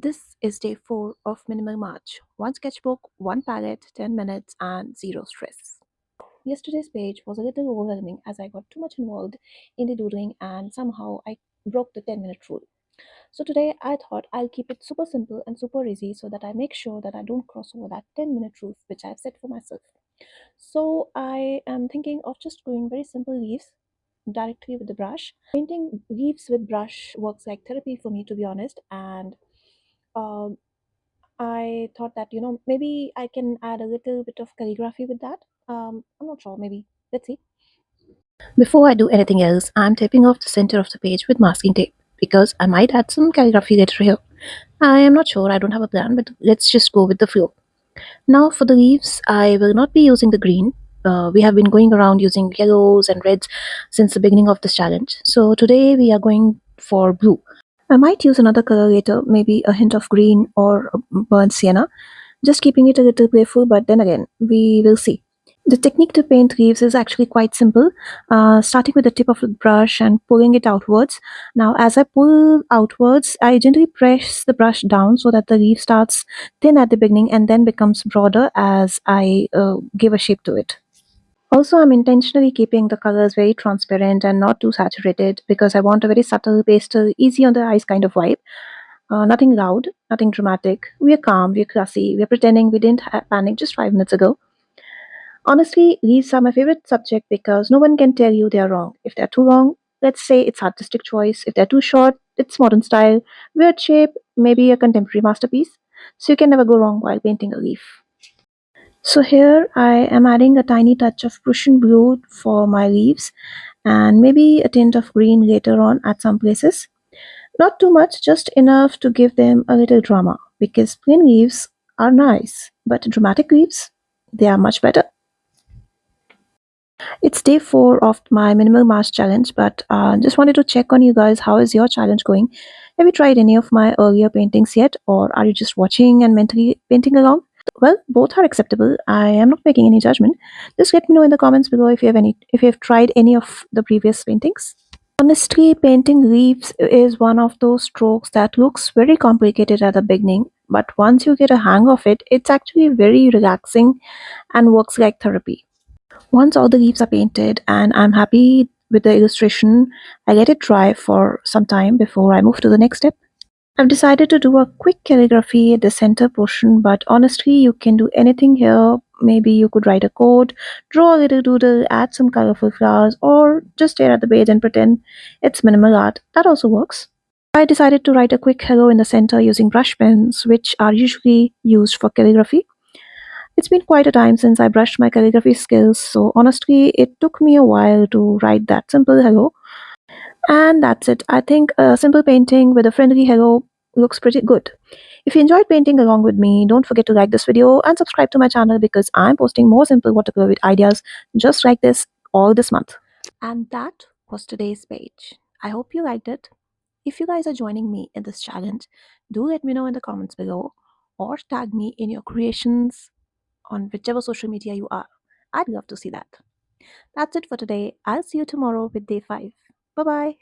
This is day 4 of Minimal March. One sketchbook, one palette, 10 minutes, and zero stress. Yesterday's page was a little overwhelming as I got too much involved in the doodling and somehow I broke the 10-minute rule. So today I thought I'll keep it super simple and super easy so that I make sure that I don't cross over that 10-minute rule which I've set for myself. So I am thinking of just doing very simple leaves directly with the brush. Painting leaves with brush works like therapy for me, to be honest, and um, I thought that, maybe I can add a little bit of calligraphy with that. I'm not sure, maybe. Let's see. Before I do anything else, I'm taping off the center of the page with masking tape because I might add some calligraphy later here. I am not sure, I don't have a plan, but let's just go with the flow. Now for the leaves, I will not be using the green. We have been going around using yellows and reds since the beginning of this challenge. So today we are going for blue. I might use another color later, maybe a hint of green or burnt sienna, just keeping it a little playful, but then again, we will see. The technique to paint leaves is actually quite simple, starting with the tip of the brush and pulling it outwards. Now, as I pull outwards, I gently press the brush down so that the leaf starts thin at the beginning and then becomes broader as I give a shape to it. Also, I'm intentionally keeping the colors very transparent and not too saturated because I want a very subtle, pastel, easy on the eyes kind of vibe. Nothing loud, nothing dramatic. We are calm, we are classy, we are pretending we didn't panic just 5 minutes ago. Honestly, leaves are my favorite subject because no one can tell you they are wrong. If they're too long, let's say it's artistic choice. If they're too short, it's modern style. Weird shape, maybe a contemporary masterpiece. So you can never go wrong while painting a leaf. So here I am adding a tiny touch of Prussian blue for my leaves and maybe a tint of green later on at some places. Not too much, just enough to give them a little drama because plain leaves are nice, but dramatic leaves, they are much better. It's day 4 of my minimal mass challenge, but just wanted to check on you guys. How is your challenge going? Have you tried any of my earlier paintings yet, or are you just watching and mentally painting along? Well, both are acceptable. I am not making any judgment. Just let me know in the comments below if you have tried any of the previous paintings. Honestly, painting leaves is one of those strokes that looks very complicated at the beginning, but once you get a hang of it, it's actually very relaxing and works like therapy. Once all the leaves are painted and I'm happy with the illustration, I let it dry for some time before I move to the next step. I've decided to do a quick calligraphy at the center portion, but honestly, you can do anything here. Maybe you could write a quote, draw a little doodle, add some colorful flowers, or just stare at the page and pretend it's minimal art. That also works. I decided to write a quick hello in the center using brush pens, which are usually used for calligraphy. It's been quite a time since I brushed my calligraphy skills, so honestly, it took me a while to write that simple hello. And that's it. I think a simple painting with a friendly hello looks pretty good. If you enjoyed painting along with me, don't forget to like this video and subscribe to my channel because I'm posting more simple watercolor with ideas just like this all this month. And that was today's page. I hope you liked it. If you guys are joining me in this challenge, do let me know in the comments below or tag me in your creations on whichever social media you are. I'd love to see that. That's it for today. I'll see you tomorrow with day 5. Bye bye.